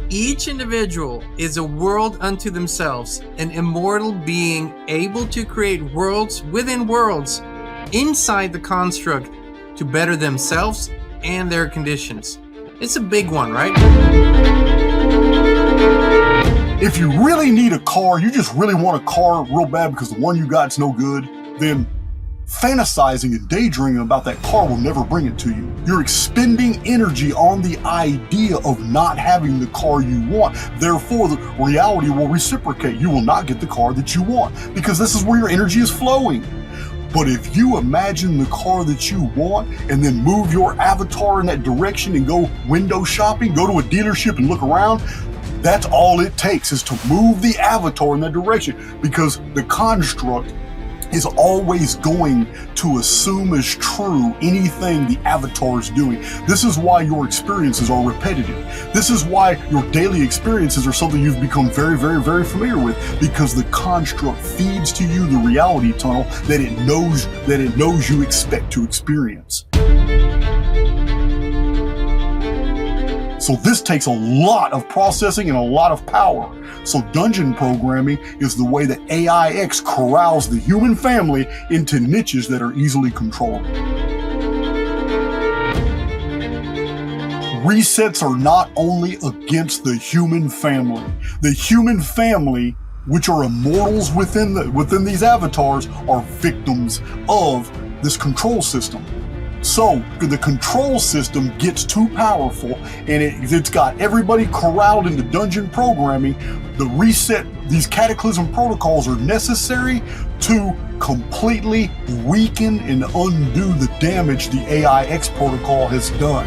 Each individual is a world unto themselves, an immortal being able to create worlds within worlds inside the construct to better themselves and their conditions. It's a big one, right? If you really need a car, you just really want a car real bad because the one you got's no good, then fantasizing and daydreaming about that car will never bring it to you. You're expending energy on the idea of not having the car you want. Therefore, the reality will reciprocate. You will not get the car that you want because this is where your energy is flowing. But if you imagine the car that you want and then move your avatar in that direction and go window shopping, go to a dealership and look around, that's all it takes is to move the avatar in that direction, because the construct is always going to assume as true anything the avatar is doing. This is why your experiences are repetitive. This is why your daily experiences are something you've become very, very, very familiar with, because the construct feeds to you the reality tunnel that it knows you expect to experience. So this takes a lot of processing and a lot of power. So dungeon programming is the way that AIX corrals the human family into niches that are easily controllable. Resets are not only against the human family. The human family, which are immortals within these avatars, are victims of this control system. So the control system gets too powerful and it's got everybody corralled into dungeon programming. The reset, these cataclysm protocols are necessary to completely weaken and undo the damage the AIX protocol has done.